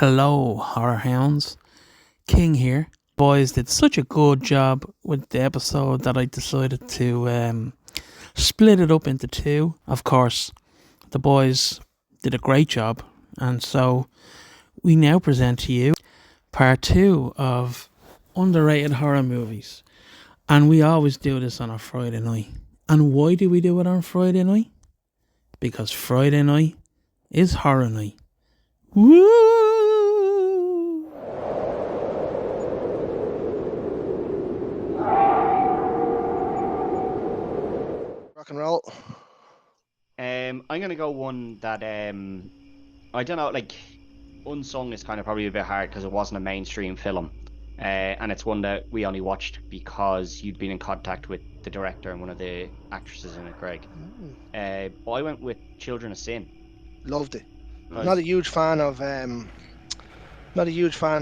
Hello, horror hounds. King here. Boys did such a good job with the episode that I decided to split it up into two. Of course, the boys did a great job, and so we now present to you part two of underrated horror movies. And we always do this on a Friday night. And why do we do it on Friday night? Because Friday night is horror night. Woo! Rock and roll. I'm gonna go one that I don't know, like unsung is kind of probably a bit hard because it wasn't a mainstream film, and it's one that we only watched because you'd been in contact with the director and one of the actresses in it, Greg. But I went with Children of Sin. Loved it. Nice. Not a huge fan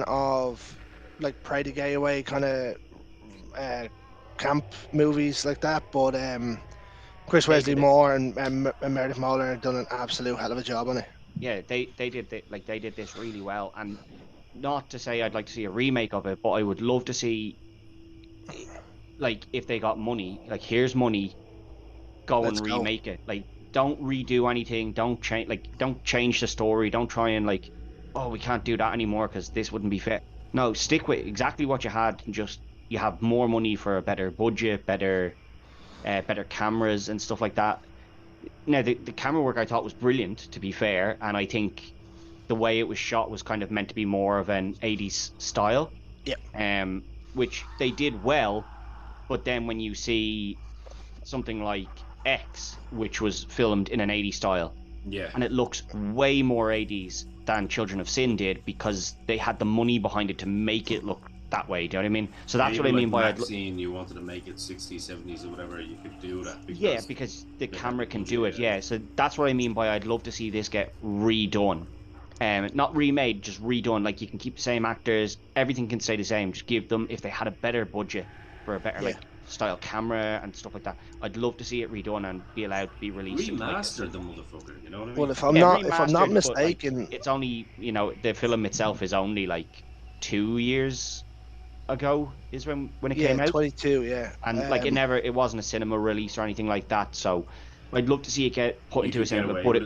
of like Pride the Gay Away kind of camp movies like that, but Chris Wesley Moore and Meredith Moller have done an absolute hell of a job on it. Yeah, they did this really well, and not to say I'd like to see a remake of it, but I would love to see, like, if they got money, like, here's money, Let's and go. remake it. Like, don't redo anything, don't change the story, don't try and like, oh, we can't do that anymore because this wouldn't be fair. No, stick with exactly what you had, and just you have more money for a better budget, better cameras and stuff like that. Now, the camera work I thought was brilliant, to be fair, and I think the way it was shot was kind of meant to be more of an 80s style. Yeah. Which they did well, but then when you see something like X, which was filmed in an 80s style, Yeah. and it looks way more 80s than Children of Sin did because they had the money behind it to make it look that way. Do you know what I mean? So that's what I mean by Maxine, you wanted to make it 60s, 70s, or whatever. You could do that. Because the camera can do it. Yeah, so that's what I mean by I'd love to see this get redone. Not remade, just redone. Like, you can keep the same actors, everything can stay the same. Just give them, if they had a better budget for a better like style camera and stuff like that, I'd love to see it redone and be allowed to be released. Remaster the motherfucker, you know what I mean? Well, if I'm not mistaken, like, it's only, the film itself is only like 2 years ago is when it came out. 22, yeah. And like it wasn't a cinema release or anything like that, so I'd love to see it get put into a cinema, but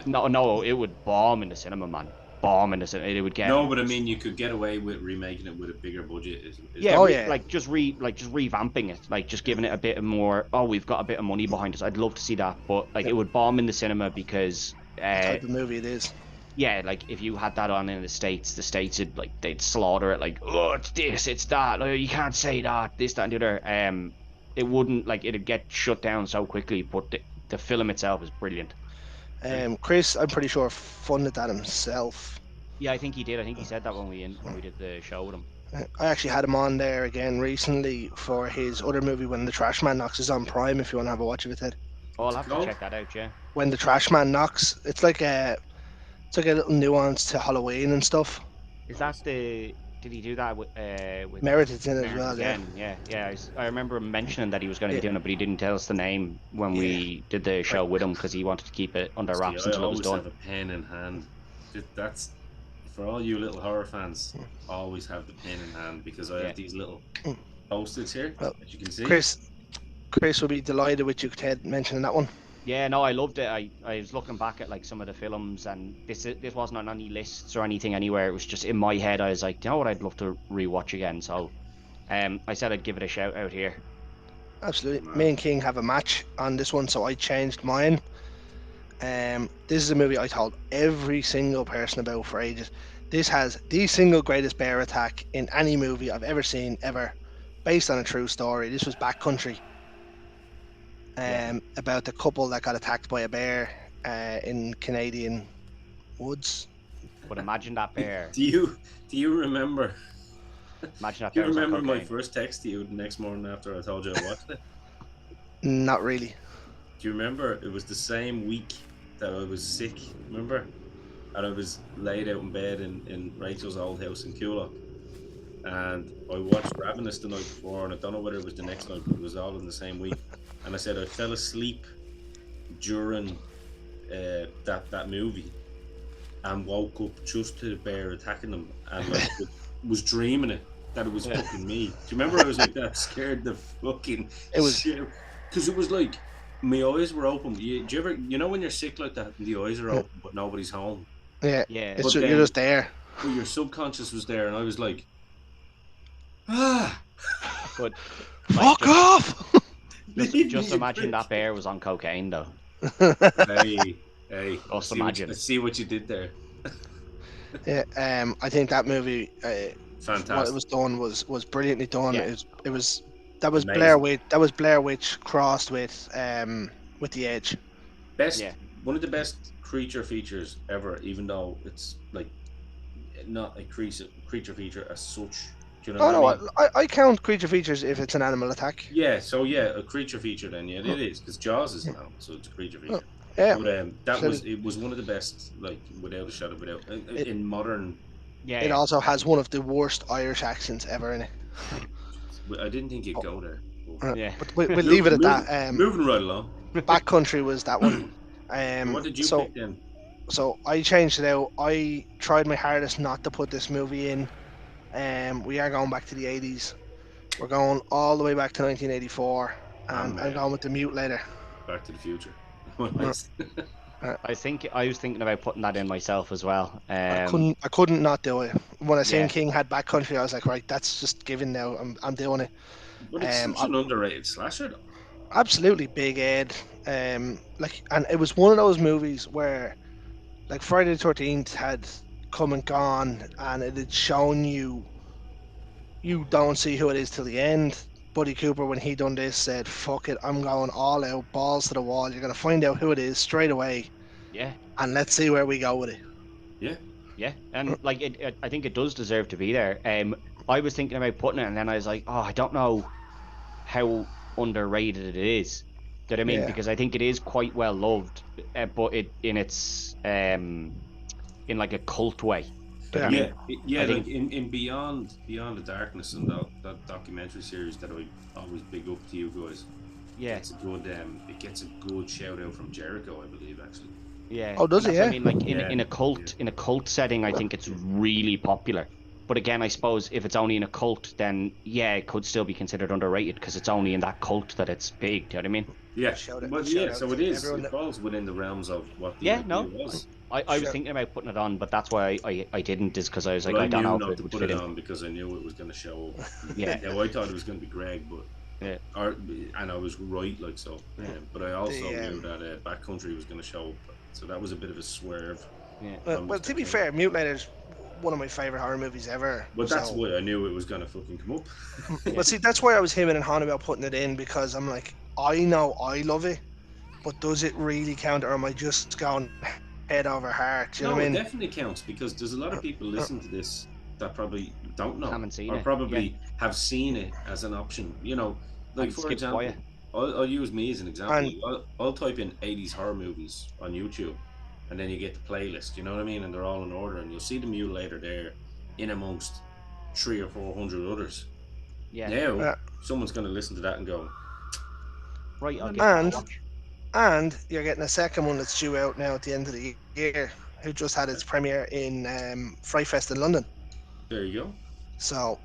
no, it would bomb in the cinema, man. Bomb in the cinema. It would get. No, but I mean, you could get away with remaking it with a bigger budget. Like just revamping it, like just giving it a bit more. Oh, we've got a bit of money behind us. I'd love to see that, but like it would bomb in the cinema because the type of movie it is. Yeah, like if you had that on in the States would, like, they'd slaughter it, like, oh, it's this, it's that, like, you can't say that, this, that, and the other. It wouldn't, like, it'd get shut down so quickly, but the film itself is brilliant. Chris, I'm pretty sure, funded that himself. Yeah, I think he did. I think he said that when we did the show with him. I actually had him on there again recently for his other movie, When the Trash Man Knocks, is on Prime if you want to have a watch of it, Ted. Oh, I'll have to check that out, yeah. When the Trash Man Knocks, it's like a little nuance to Halloween and stuff. Is that did he do that with Meredith's in it as well, again? Yeah. I remember him mentioning that he was going to be doing it, but he didn't tell us the name when we did the show with him because he wanted to keep it under wraps until it was done. I always have a pen in hand. That's for all you little horror fans. Always have the pen in hand because I have these little post-its here, as you can see. Chris will be delighted with you, Ted, mentioning that one. Yeah, no, I loved it. I was looking back at like some of the films, and this wasn't on any lists or anything anywhere. It was just in my head. I was like, you know what, I'd love to rewatch again. So, I said I'd give it a shout out here. Absolutely. Me and King have a match on this one, so I changed mine. This is a movie I told every single person about for ages. This has the single greatest bear attack in any movie I've ever seen, ever, based on a true story. This was Backcountry. About the couple that got attacked by a bear in Canadian woods. But imagine that bear. Do you remember? Imagine that do bear. You remember my first text to you the next morning after I told you I watched it? Not really. Do you remember? It was the same week that I was sick. Remember? And I was laid out in bed in Rachel's old house in Coolock. And I watched Ravenous the night before, and I don't know whether it was the next night, but it was all in the same week. And I said I fell asleep during that movie, and woke up just to the bear attacking them, and like was dreaming it that it was fucking me. Do you remember I was like that scared the fucking It was shit? Because it was like my eyes were open. Do you ever, when you're sick like that and the eyes are open but nobody's home, yeah. Yeah. It's but just, you're then just there. but your subconscious was there, and I was like, ah, But Fuck just off! leave me, just you imagine prick. that bear was on cocaine though. Hey, hey, Just I imagine. see what you did there. Yeah. I think that movie, what it was Fantastic, done was brilliantly done. Yeah. It was that was Blair amazing. Witch. That was Blair Witch crossed with The Edge. Yeah. Best, one of the best creature features ever, even though it's like not a creature feature as such. Do you know Oh what I no, mean? I count creature features if it's an animal attack. Yeah, so yeah, a creature feature then, yeah, it is because Jaws is an animal, so it's a creature Oh, feature. yeah, But absolutely. it was one of the best, like without a shadow, without It in modern. Yeah. it Yeah. also has one of the worst Irish accents ever in it. I didn't think you'd go there. Yeah. But we'll leave it Moving, at that. moving right along. Backcountry was that one. So what did you So pick then? I changed it out. I tried my hardest not to put this movie in. We are going back to the 80s. We're going all the way back to 1984, and I'm going with the Mutilator. Back to the Future. Uh, Nice. uh, I was thinking about putting that in myself as well. I couldn't not do it. When I seen Yeah. King had Backcountry, I was like, right, that's just given now. I'm doing it. But it's such I, an underrated slasher, though. absolutely Big Ed. And it was one of those movies where, like, Friday the 13th had come and gone, and it had shown you don't see who it is till the end. Buddy Cooper, when he done this, said, "Fuck it, I'm going all out, balls to the wall. You're gonna find out who it is straight away, Yeah. and let's see where we go with it." Yeah. Yeah. And like I think it does deserve to be there. I was thinking about putting it, and then I was like, oh, I don't know how underrated it is. Do you know what I mean? Yeah, Because I think it is quite well loved, but it in its in like a cult way. Do you know what I yeah. mean? Yeah. I Like think in Beyond the Darkness and that documentary series that I always big up to you guys. yeah, It's a good. It gets a good shout out from Jericho, I believe, actually. yeah. Oh, does And it? that's what I Yeah. mean. Like Yeah. in a cult setting, I think it's really popular. But again, I suppose if it's only in a cult, then yeah, it could still be considered underrated because it's only in that cult that it's big. Do you know what I mean? Yeah. Shout it. But Shout yeah, out so it to is. everyone. It falls within the realms of what the Yeah, idea no. was. I was Sure. thinking about putting it on, but that's why I didn't, is because I was But like, I I don't knew know if not it to would put fit it in. on because I knew it was going to show up. Yeah. Now I thought it was going to be Greg, but Yeah. and I was right, like so. Yeah. But I also The, knew that Backcountry was going to show up, so that was a bit of a swerve. Yeah. Well, to be fair, Mutilator's one of my favorite horror movies ever. But that's so, why I knew it was going to fucking come up. But see, that's why I was hemming and hawing about putting it in, because I'm like, I know I love it, but does it really count, or am I just going head over heart? Do you know No, what I it mean? definitely counts because there's a lot of people listening to this that probably don't know Haven't seen or it, probably have seen it as an option. Like And for skip example, by it. I'll use me as an example. And Like, I'll type in 80s horror movies on YouTube, and then you get the playlist. You know what I mean? And they're all in order, and you'll see the Mutilator there in amongst 300 or 400 others. Yeah. Now Yeah. someone's going to listen to that and go, Right, I'll give that a And- watch. and you're getting a second one that's due out now at the end of the year, who just had its premiere in Fright Fest in London. "There you go." So,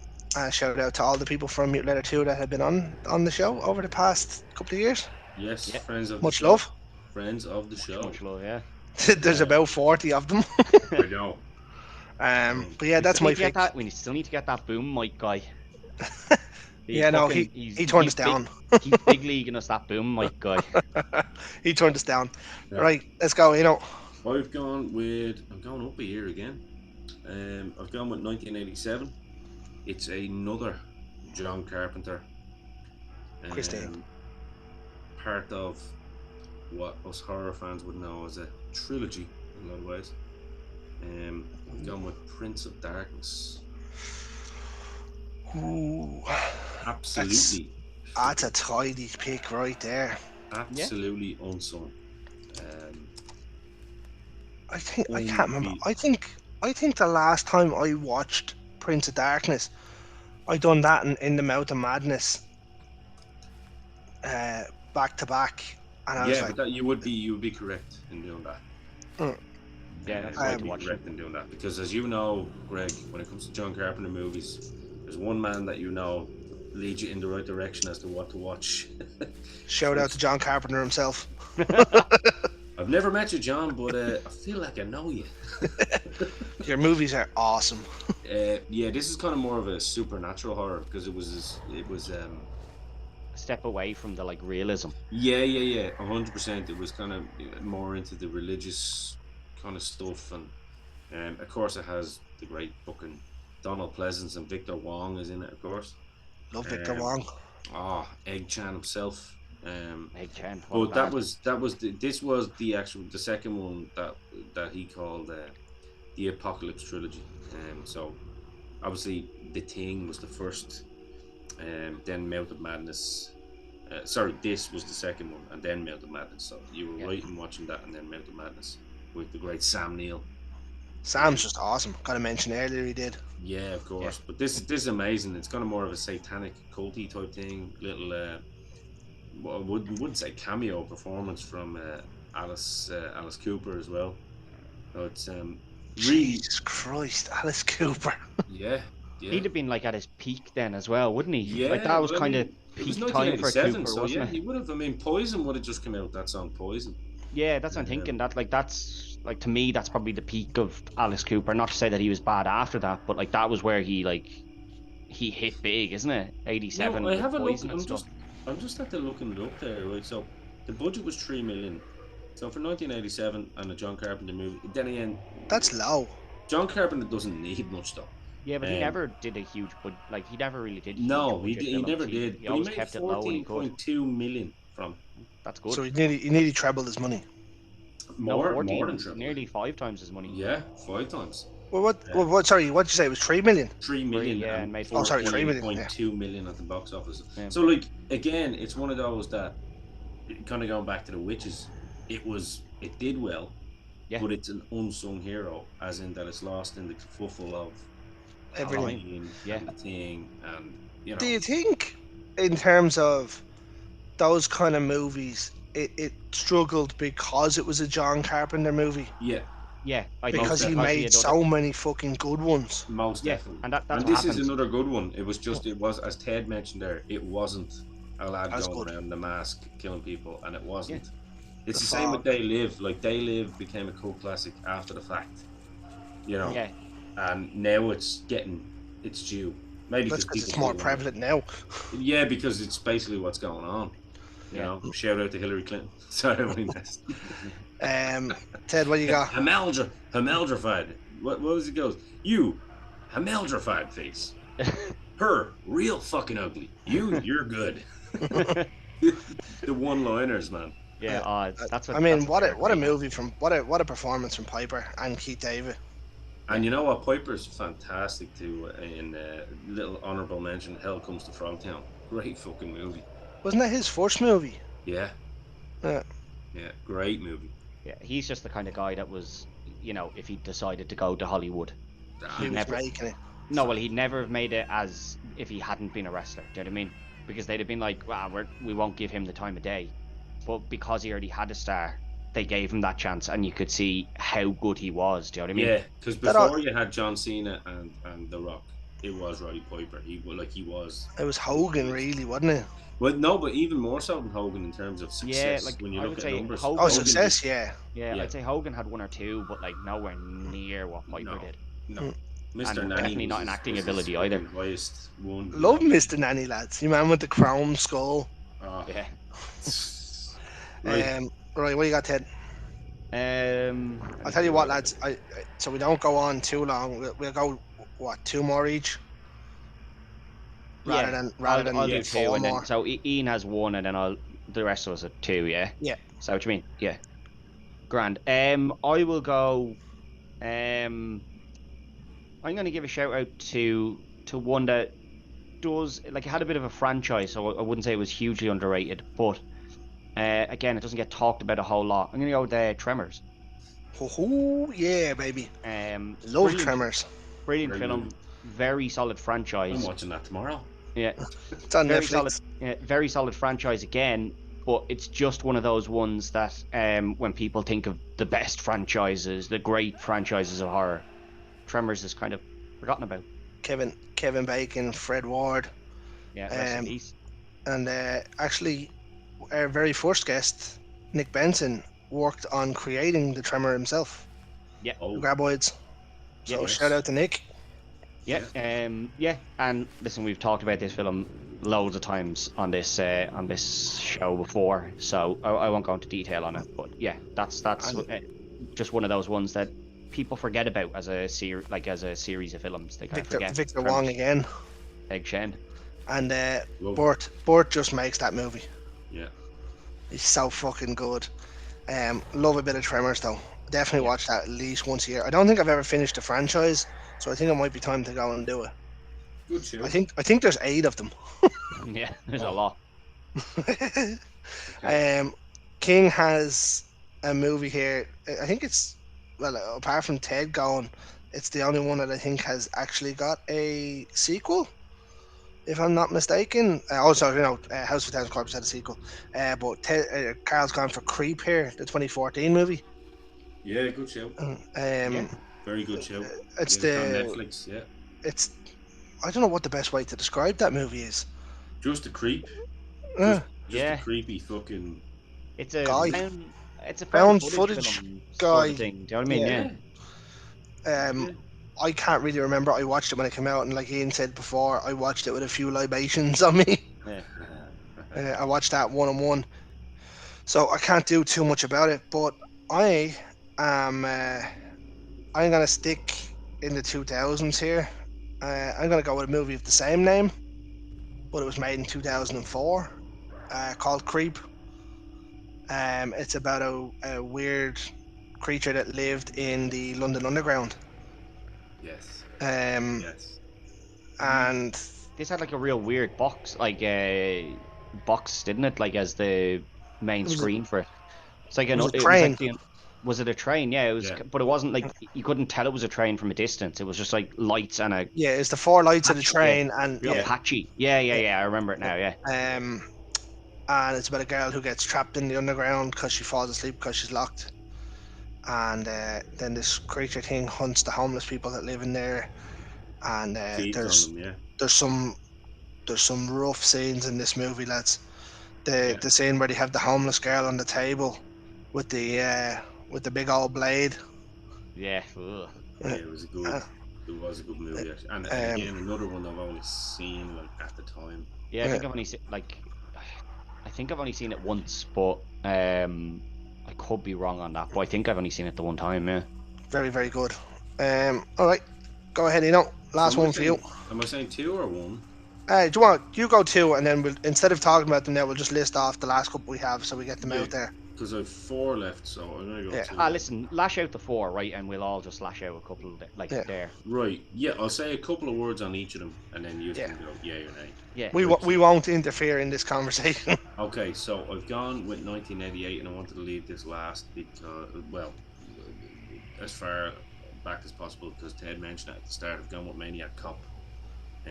shout out to all the people from Mutilator 2 that have been on the show over the past couple of years. Yes, Yeah. friends of Much the show. love. Friends of the show. Much love, yeah. There's about 40 of them. I know. But yeah, that's Still my need to get pick. that. We still need to get that boom mic guy. Yeah, no, he turned us down. He's big leaguing us, that boom mic guy. He turned us down. Yeah. Right, let's go. I'm going up a year again. I've gone with 1987. It's another John Carpenter. Christine. Part of what us horror fans would know as a trilogy in a lot of ways. I've gone with Prince of Darkness. Ooh, Absolutely. that's a tidy pick right there. Absolutely unsung. I can't remember. I think the last time I watched Prince of Darkness, I done that in the Mouth of Madness, back to back, and I was Yeah, like, but you would be correct in doing that. Yeah, that's right right to to watch. Regretting doing that because, as you know, Greg, when it comes to John Carpenter movies, there's one man that leads you in the right direction as to what to watch. Shout out to John Carpenter himself. I've never met you, John, but I feel like I know you. Your movies are awesome. Yeah, this is kind of more of a supernatural horror because it was Step away from the like realism. yeah, 100%. It was kind of more into the religious kind of stuff, and of course it has the great fucking Donald Pleasance and Victor Wong is in it, of course. Love Victor Um, Wong. Egg Chan himself. Meg Chen, what a But lad. this was the second one that he called the Apocalypse trilogy. So obviously The Thing was the first, then Mouth of Madness. Sorry, this was the second one, and then Mouth of Madness. So you were Yeah. right in watching that, and then Mouth of Madness with the great Sam Neill. Sam's just awesome. Got to mention earlier he did. Yeah, of course. But this is amazing. It's kind of more of a satanic, culty type thing. Little, well, I wouldn't say cameo performance from Alice Cooper as well. So it's really, Jesus Christ, Alice Cooper. yeah. He'd have been like at his peak then as well, wouldn't he? Yeah, Like that was well, I kind mean, of it was peak time for 1987, Cooper, so wasn't yeah, it? he would have. I mean, Poison would have just come out. That song, Poison. Yeah, that's what I'm thinking. That's like to me, that's probably the peak of Alice Cooper. Not to say that he was bad after that, but like that was where he hit big, isn't it? 87. No, I with have a look. Poison and stuff. I'm just at the looking it up there, right? So the budget was 3 million. So for 1987 and a John Carpenter movie, then again, That's low. John Carpenter doesn't need much though. Yeah, but he Um, never did a huge, but like he never really did. No, huge budget he films. never did. He But always he made kept it low when he could. 14.2 million from That's good. So he nearly trebled his money. No, more 14, than triple. nearly 5 times his money. Yeah, 5 times. Well, what? Sorry, what'd you say? It was 3 million. 3 million. yeah, and and made 3 million, 14.2 million at the box office. Yeah. So like again, it's one of those that kind of going back to the witches. It did well, Yeah. but it's an unsung hero, as in that it's lost in the kerfuffle of Everything. Halloween Yeah. and The Thing, and you know. Do you think, in terms of those kind of movies, it struggled because it was a John Carpenter movie? Yeah, Yeah, I Because he think made had so many fucking good ones. most Yeah, definitely. and that's and what this happens. is another good one. It was as Ted mentioned there. It wasn't a lad That's going good. around in the mask killing people, and it wasn't. It's The the same with Fog. They Live. Like They Live became a cult classic after the fact, you know. Yeah, And now it's getting its due. Maybe That's because because it's people more still want prevalent now. it. Yeah, because it's basically what's going on. You Yeah. know, shout out to Hillary Clinton. Sorry, I mean that's Ted, what you got? Hameldrified. What was it goes? You, hameldrified face. Her, real fucking ugly. You're good. The one-liners, man. yeah. That's what. I mean, that's what a they're movie from what a performance from Piper and Keith David. And you know what? Piper's fantastic too. In little honorable mention, Hell Comes to Frogtown. Great fucking movie. Wasn't that his first movie? Yeah. Yeah. Yeah, great movie. Yeah, he's just the kind of guy that was, if he decided to go to Hollywood. He was never- making it. No, well, he'd never have made it as if he hadn't been a wrestler. Do you know what I mean? Because they'd have been like, we won't give him the time of day. But because he already had a star, they gave him that chance, and you could see how good he was. Do you know what I mean? Yeah, because That all- before you had John Cena and The Rock, it was Roddy Piper. He was. It was Hogan, really, wasn't it? Well, no, but even more so than Hogan in terms of Yeah, success. like, when you I look would at say numbers. Hogan- Oh, success, yeah. Yeah, Yeah. I'd say Hogan had one or two, but like nowhere near what Piper No. did. No, Mr. And Nanny definitely was not in his- acting was his ability either. fucking highest one. Love Mr. Nanny, lads. You man with the chrome skull. Oh, Yeah. right. Right, what you got, Ted? I'll tell you what, lads. So we don't go on too long. We'll go, what, 2 more each? Rather than I'll do do 2, 4 and then more. so Ian has 1, and then the rest of us are 2. Yeah. Yeah. Is that what you mean? Yeah. Grand. I will go. I'm going to give a shout out to one that does like it had a bit of a franchise, so I wouldn't say it was hugely underrated, but again, it doesn't get talked about a whole lot. I'm going to go with Tremors. Oh, yeah, baby. Love Brilliant- Tremors. Brilliant Very film. good. Very solid I'm franchise. watching that tomorrow. Yeah. It's on Very Netflix. solid. Yeah, very solid franchise again. but it's just one of those ones that when people think of the best franchises, the great franchises of horror, Tremors is kind of forgotten about. Kevin Bacon, Fred Ward, Yeah, rest in um, peace. and actually, our very first guest, Nick Benson, worked on creating the Tremor himself, Yeah, the Oh, Graboids. yeah, So shout out to Nick. yeah, yeah. And listen, we've talked about this film loads of times on this show before, so I won't go into detail on it. But yeah, that's And just one of those ones that people forget about as a as a series of films. They kind of forget Victor Wong Tremors, again. Egg Shen. And love. Burt just makes that movie. Yeah. He's so fucking good. Love a bit of Tremors though. Definitely Yeah. watch that at least once a year. I don't think I've ever finished the franchise, so I think it might be time to go and do it. Good show. I think there's 8 of them. Yeah, there's a Oh. lot. Okay. King has a movie here. I think it's, well, apart from Ted going, it's the only one that I think has actually got a sequel, if I'm not mistaken. Also, House of Thousand Corpses had a sequel. But Carl's gone for Creep here, the 2014 movie. Yeah, good show. Yeah. Very good show. It's Yeah, it's on the Netflix. Yeah. it's I don't know what the best way to describe that movie is. Just a creep. Uh, Just a Yeah. creepy fucking. It's a Guy, found it's a found found footage footage film sort of guy. thing. Do you know what I mean? Yeah. Yeah. Um, Yeah. I can't really remember. I watched it when it came out, and like Ian said before, I watched it with a few libations on me. Yeah. I watched that 1-on-1, so I can't do too much about it. But I am I'm gonna stick in the 2000s here. I'm gonna go with a movie of the same name, but it was made in 2004, called Creep. It's about a weird creature that lived in the London Underground. Yes. Um, Yes. and This had like a real weird box, didn't it? Like as the main it was a, screen for it. It's like it was a it was like train. the was it a train? Yeah, it was, Yeah. but it wasn't like you couldn't tell it was a train from a distance. It was just like lights and a Yeah, it's the four lights of the patch. Yeah, train, and real yeah, patchy. Yeah, yeah, yeah, yeah. I remember it now. Yeah, um, and it's about a girl who gets trapped in the underground because she falls asleep because she's locked, and then this creature thing hunts the homeless people that live in there, and Feeds on them. Yeah. there's some there's some rough scenes in this movie, lads. The Yeah. the scene where they have the homeless girl on the table with the big old blade. yeah. Ugh. Yeah. It was a good. Uh, It was a good movie actually. And um, again, another one I've only seen like at the time. Yeah, I think I've only seen I think I've only seen it once, but I could be wrong on that. But I think I've only seen it the one time. Yeah. very very good. All right, go ahead, Last So am I one for you. saying- Am I saying 2 or 1? Do you want you go 2, and then instead of talking about them now, we'll just list off the last couple we have so we get them Yeah. out there. Because I've 4 left, so I'm gonna go Yeah. 2. Listen, lash out the 4, right, and we'll all just lash out a couple of Yeah. there. Right. Yeah. I'll say a couple of words on each of them, and then you Yeah. can go yay or nay. Yeah. We won't interfere in this conversation. Okay, so I've gone with 1988, and I wanted to leave this last because, well, as far back as possible, because Ted mentioned it at the start. I've gone with Maniac Cop.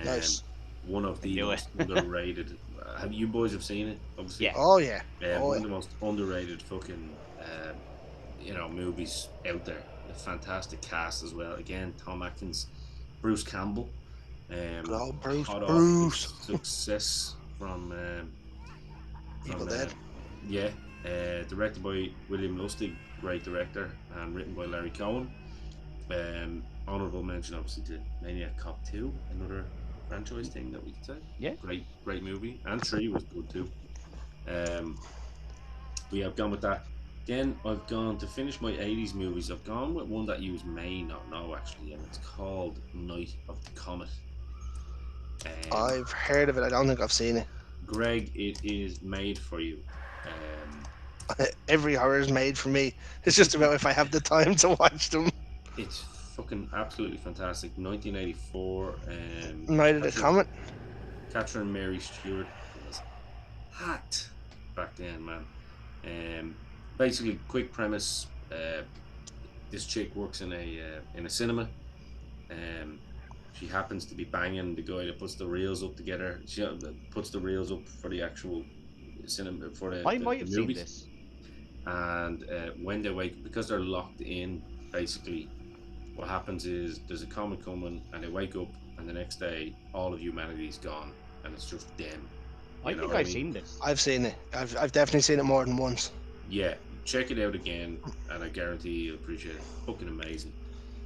Nice. One of the knew it. most underrated. Have you boys have seen it? Obviously. Yeah. Oh yeah. One of the most underrated fucking, movies out there. A fantastic cast as well. Again, Tom Atkins, Bruce Campbell. Good old Bruce. hot off Bruce. his success from Evil Dead. yeah, directed by William Lustig, great director, and written by Larry Cohen. Honorable mention, obviously, to Maniac Cop 2, another franchise thing that we could say. Yeah. Great movie, and 3 was good too. I've gone with that. Again, I've gone to finish my 80s movies. I've gone with one that you may not know actually, and it's called Night of the Comet. I've heard of it. I don't think I've seen it. Greg, it is made for you. Every horror is made for me. It's just about if I have the time to watch them. It's fucking absolutely fantastic. 1984. Night of the Comet. Catherine Mary Stewart was hot back then, man. Basically, quick premise: this chick works in a cinema. She happens to be banging the guy that puts the reels up together. She puts the reels up for the actual cinema for the, I the, might the have seen movies. this. And when they wake, because they're locked in, basically, what happens is there's a comet coming, and they wake up, and the next day, all of humanity's gone, and it's just them. I You know think what I I've mean? seen this. I've seen it. I've definitely seen it more than once. Yeah, check it out again, and I guarantee you'll appreciate it. Fucking amazing.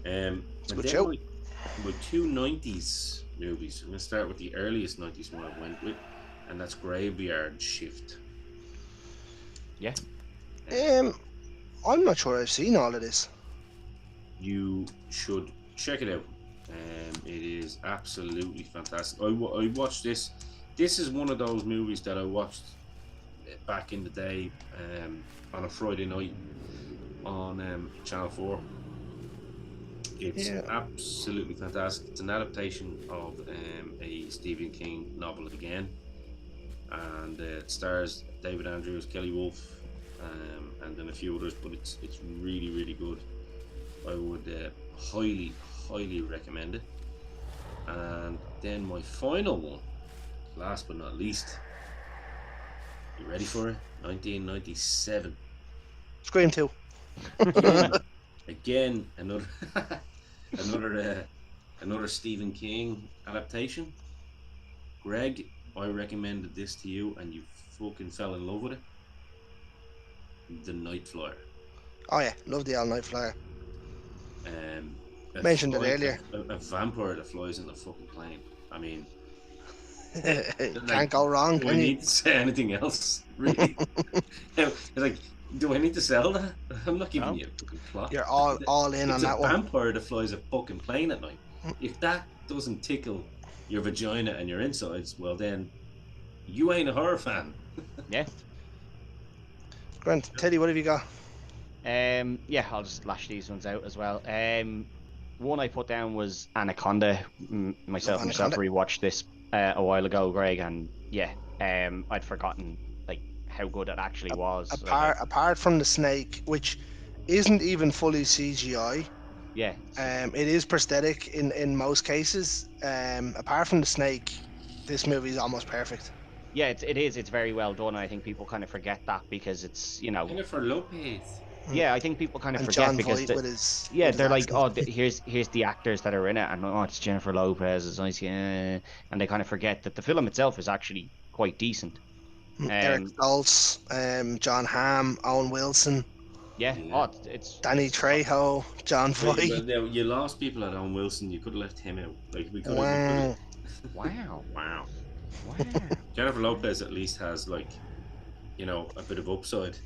And It's a good then show. my two 90s movies. I'm going to start with the earliest 90s one I went with, and that's Graveyard Shift. Yeah. I'm not sure I've seen all of this. You should check it out. It is absolutely fantastic. I watched this. This is one of those movies that I watched back in the day on a Friday night on Channel 4. It's absolutely fantastic. It's an adaptation of a Stephen King novel again, and it stars David Andrews, Kelly Wolfe, and then a few others. But it's really, really good. I would highly recommend it. And then my final one, last but not least, you ready for it? 1997. Scream 2. Again, another another Stephen King adaptation. Greg, I recommended this to you, and you fucking fell in love with it. The Night Flyer. Oh yeah, love the All Night Flyer. A Mentioned it fly- earlier. A vampire that flies in a fucking plane. I mean, Can't go wrong, do I can you? need to say anything else? Really? It's like, do I need to sell that? I'm not giving No. you a fucking plot. You're all in on It's that a one. vampire that flies a fucking plane at night. If that doesn't tickle your vagina and your insides, well then, you ain't a horror fan. Yeah. Grant, Teddy, what have you got? Yeah, I'll just lash these ones out as well. One I put down was Anaconda. Myself and yourself Anaconda. rewatched this a while ago, Greg, and yeah, I'd forgotten like how good it actually was. Apart from the snake, which isn't even fully CGI, Yeah, it is prosthetic in most cases. Apart from the snake, this movie is almost perfect. yeah, it is. It's very well done. And I think people kind of forget that because it's Jennifer Lopez. yeah, I think people kind of And forget John because Voight with his they're like, accent. oh, here's the actors that are in it, and oh, it's Jennifer Lopez, it's nice, yeah, and they kind of forget that the film itself is actually quite decent. Eric Stoltz, John Hamm, Owen Wilson, Yeah, Yeah. oh, it's Danny Trejo, John Well, Voight. now, you lost people at Owen Wilson. You could have left him out. Like we could Wow. wow, Wow. wow. Jennifer Lopez at least has like, a bit of upside.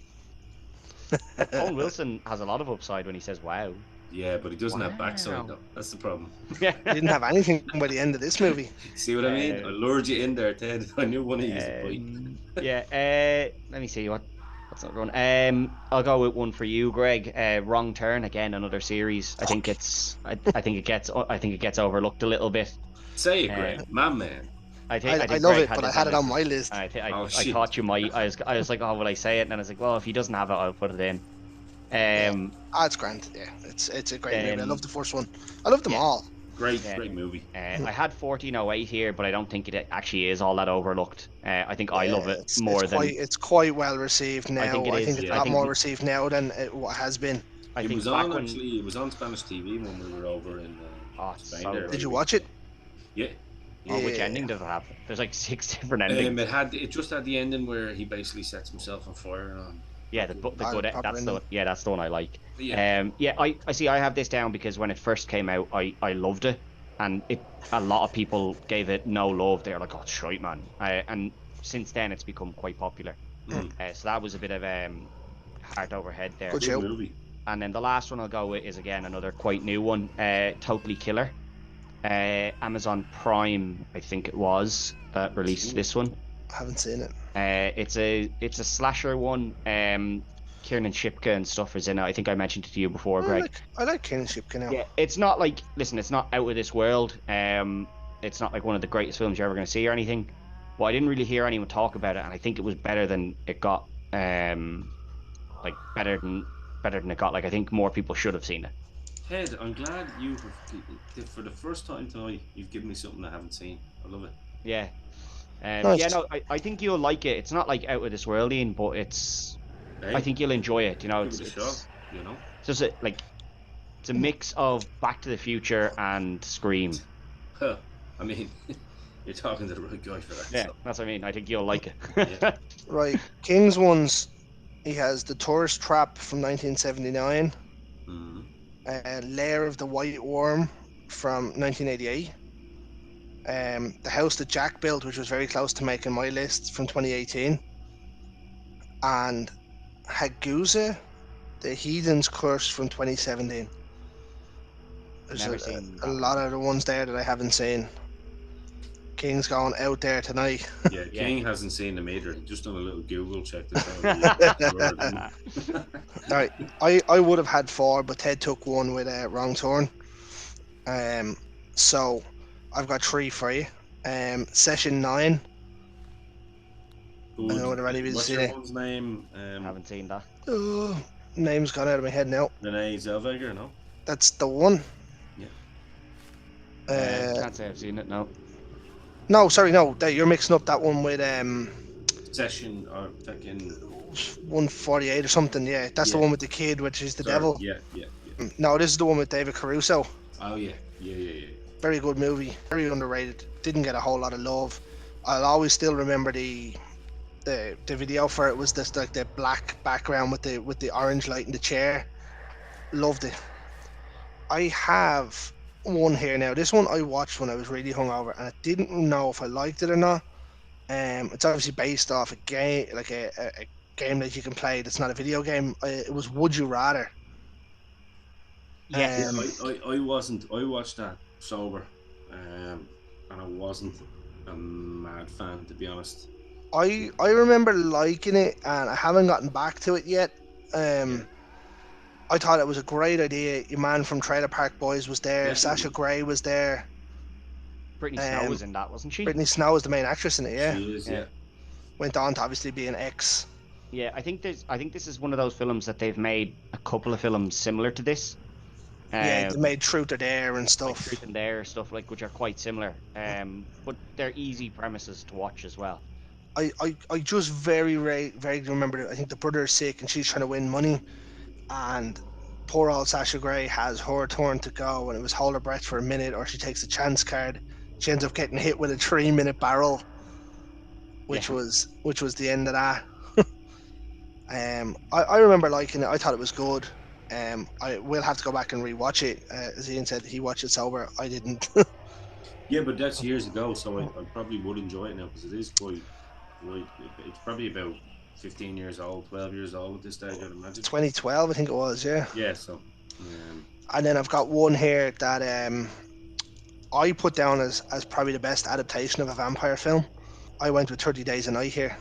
Owen Wilson has a lot of upside when he says wow. Yeah, but he doesn't have Wow. backside though. That's the problem. He didn't have anything by the end of this movie. See what I mean? I lured you in there, Ted. I knew one of you would bite. Yeah. Let me see what's not run. I'll go with one for you, Greg. Wrong Turn again, another series. I think it gets overlooked a little bit. Say it, Greg. My man. I love Greg it, but I had it on my list. I shit. thought you might. I was like, oh, will I say it? And then I was like, well, if he doesn't have it, I'll put it in. It's grand. Yeah, it's a great movie. I love the first one. I love them all. Great movie. I had 1408 here, but I don't think it actually is all that overlooked. I think I love it more than. It's quite well received now. I think it is. it's a lot more received now than it has been. I think it was on Spanish TV when we were over in Spain. so there. Did you watch it? Yeah. Oh, which ending does it have? There's like 6 different endings. It just had the ending where he basically sets himself on fire. Yeah, the good. That's the one I like. Yeah. I see. I have this down because when it first came out, I loved it, and a lot of people gave it no love. They're like, oh, it's shite, man. And since then, it's become quite popular. So that was a bit of heart over head there. Good show. Movie. And then the last one I'll go with is again another quite new one. Totally Killer. Amazon Prime, I think it was, released this one. I haven't seen it. It's a slasher one. Kiernan Shipka and stuff is in it. I think I mentioned it to you before, Greg. I like Kiernan Shipka now. Yeah, it's not like, listen, it's not out of this world. It's not like one of the greatest films you're ever going to see or anything. But I didn't really hear anyone talk about it, and I think it was better than it got. Like better than it got. Like I think more people should have seen it. Ted, I'm glad you have, for the first time tonight, you've given me something I haven't seen. I love it. Yeah. Yeah, Nice. no, I think you'll like it. It's not like out of this worlding, but it's. Hey, I think you'll enjoy it. You know, give it a shot. You know. it's just it's a mix of Back to the Future and Scream. Huh. I mean, you're talking to the right guy for that. Yeah, So. that's what I mean. I think you'll like it. Yeah. Right. King's ones. He has The Tourist Trap from 1979. Mm. Lair of the White Worm from 1988. The House that Jack Built, which was very close to making my list, from 2018. And Hagusa, The Heathen's Curse from 2017. There's Never seen a that lot one. of the ones there that I haven't seen. King's going out there tonight. Yeah, Yeah. King hasn't seen them either. He just done a little Google check. To All right, I would have had 4, but Ted took one with a Wrong Turn. So I've got 3 for you. Session 9. I don't know whether anybody's What's seen your it. one's name? Haven't seen that. Name's gone out of my head now. Renee Zellweger, no? That's the one. Yeah. Can't say I've seen it. No. No, sorry, no. You're mixing up that one with Session or fucking 148 or something. Yeah, that's the Yeah. one with the kid, which is the Sorry, devil. Yeah. No, this is the one with David Caruso. Oh yeah. Very good movie. Very underrated. Didn't get a whole lot of love. I'll always still remember the video for it was this like the black background with the orange light in the chair. Loved it. I have one here now. This one I watched when I was really hungover, and I didn't know if I liked it or not. It's obviously based off a game, like a game that you can play. That's not a video game. It was Would You Rather. Yes. I wasn't. I watched that sober, and I wasn't a mad fan, to be honest. I remember liking it, and I haven't gotten back to it yet. I thought it was a great idea. Your man from Trailer Park Boys was there. Definitely. Sasha Grey was there. Brittany Snow was in that, wasn't she? Brittany Snow was the main actress in it. Yeah, She is, yeah. went on to obviously be an ex. Yeah, I think this is one of those films that they've made a couple of films similar to this. Yeah, they made Truth or Dare and like stuff. Truth and Dare stuff, like, which are quite similar. But they're easy premises to watch as well. I just very vaguely remember. I think the brother is sick and she's trying to win money, and poor old Sasha Grey has her turn to go, and it was hold her breath for a minute, or she takes a chance card. She ends up getting hit with a 3-minute barrel, which Yeah. was the end of that. I remember liking it. I thought it was good. I will have to go back and rewatch it. As Ian said, he watched it sober. I didn't. Yeah, but that's years ago, so I probably would enjoy it now because it is quite. It's probably about 15 years old, 12 years old at this stage, I'd imagine. 2012, I think it was. Yeah. Yeah, so. And then I've got one here that I put down as probably the best adaptation of a vampire film. I went with 30 Days a Night here.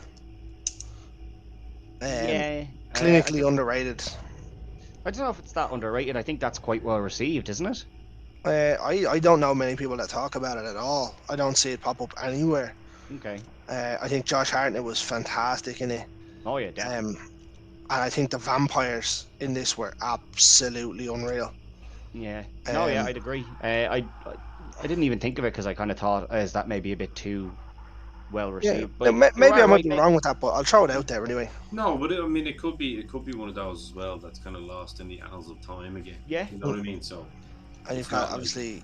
Yeah. Clinically underrated. I don't know if it's that underrated. I think that's quite well received, isn't it? I don't know many people that talk about it at all. I don't see it pop up anywhere. Okay. I think Josh Hartnett was fantastic in it. Oh yeah, definitely. And I think the vampires in this were absolutely unreal. Yeah. No, yeah, I'd agree. I didn't even think of it because I kind of thought as that may be a bit too well Yeah, received. But maybe I might be wrong with that, but I'll throw it out there anyway. No, but I mean, it could be one of those as well that's kind of lost in the annals of time again. Yeah. You know what I mean? So. And you've got obviously,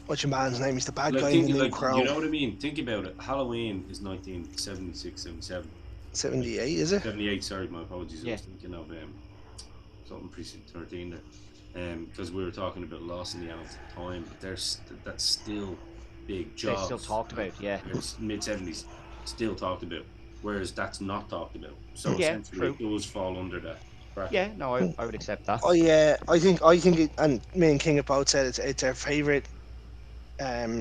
what's your man's name? He's the bad Like, guy in the new Crow. you know what I mean? Think about it. Halloween is 1976, 77. 78, is it? 78, sorry, my apologies. I Yeah. was thinking of something precinct 13 there. Because we were talking about loss in the annals of time, but that's still big jobs. They still talked about, yeah. Mid-70s, still talked about, whereas that's not talked about. So Yeah, essentially, true. it does fall under that bracket. Yeah, no, I would accept that. I think it, and me and King have both said it's our favorite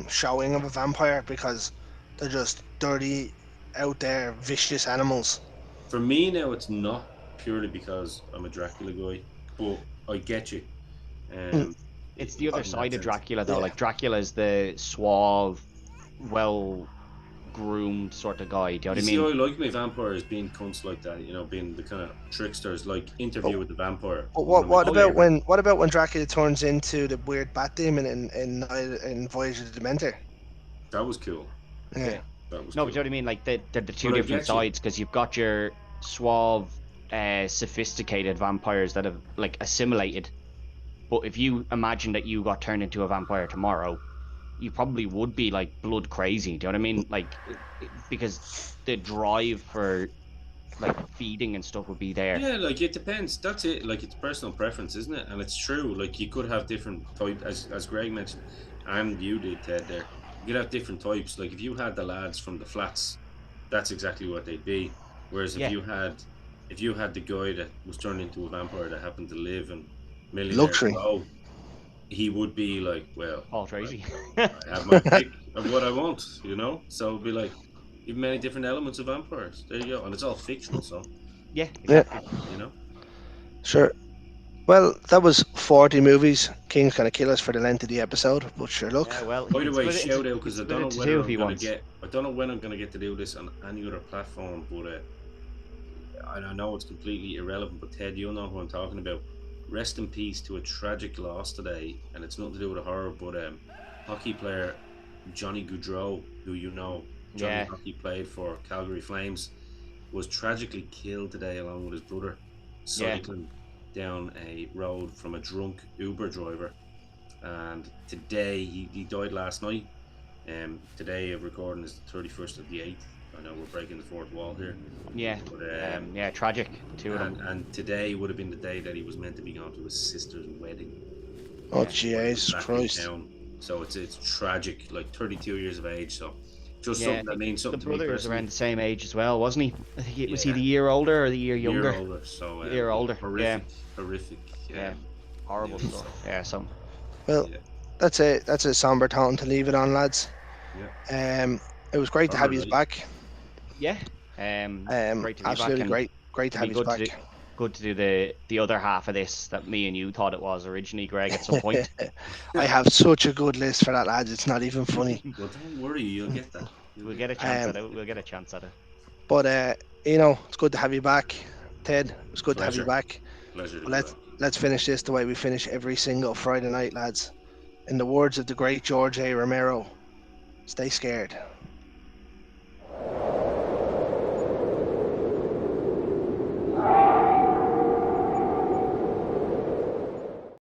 showing of a vampire because they're just dirty, out there, vicious animals. For me now, it's not purely because I'm a Dracula guy, but I get you. It's the other in that side of sense. Dracula, though. Yeah. Like, Dracula is the suave, well-groomed sort of guy. Do you know what I You see, mean? I like my vampires being cunts like that, you know, being the kind of tricksters, like Interview with the Vampire. But One of my what about favourite. when Dracula turns into the weird bat demon in Voyage of the Dementor? That was cool. Yeah. That was No, cool. but you know what I mean? Like they're the two But I different get you. sides, because you've got your suave, sophisticated vampires that have like assimilated. But if you imagine that you got turned into a vampire tomorrow, you probably would be like blood crazy. Do you know what I mean? Like because the drive for like feeding and stuff would be there. Yeah, like it depends. That's it. Like it's personal preference, isn't it? And it's true. Like you could have different type, as Greg mentioned, and you did, Ted. There, you could have different types. Like if you had the lads from the flats, that's exactly what they'd be. Whereas Yeah, if you had the guy that was turned into a vampire that happened to live in Millionaire Luxury. Row, he would be like, well, Paul Tracy. I have my pick of what I want, you know. So it'd be like, you've many different elements of vampires. There you go, and it's all fictional, so Yeah, Yeah, exactly. you know. sure. Well, that was 40 movies. King's gonna kill us for the length of the episode, but sure, look. Yeah, well, By the way, shout out he can because split it to two if he wants. I don't know when I'm gonna get to do this on any other platform, but I know it's completely irrelevant. But Ted, you'll know who I'm talking about. Rest in peace to a tragic loss today, and it's nothing to do with horror, but hockey player Johnny Gaudreau, who you know, Johnny Yeah, Hockey played for Calgary Flames, was tragically killed today along with his brother, yeah, cycling down a road from a drunk Uber driver. And today he died last night. Today of recording is the 31st of the 8th. I know we're breaking the fourth wall here, yeah, but yeah. Tragic, the two of them. and today would have been the day that he was meant to be going to his sister's wedding. Oh, Yeah. When he was Jesus back Christ. in town. So it's tragic. Like 32 years of age. So just Yeah, something that means the something to me brother was personally. around the same age as well, wasn't he? I think was he Yeah. the year older or the year Year younger? older. So Year older. horrific. Yeah, horrible news, stuff. so, Yeah, so Well, yeah, that's it. That's a somber tone to leave it on, lads. yeah. It was great to have you Horror, back. yeah. Great to be back, Absolutely and great. Great to it'd be have you good to back. do the other half of this that me and you thought it was originally, Greg, at some point. I have such a good list for that, lads. It's not even funny. Well, don't worry, you'll get that. We'll get a chance at it. We'll get a chance at it. But it's good to have you back, Ted. It's good to have you Pleasure. back. Pleasure to But be back. let's finish this the way we finish every single Friday night, lads. In the words of the great George A. Romero, stay scared.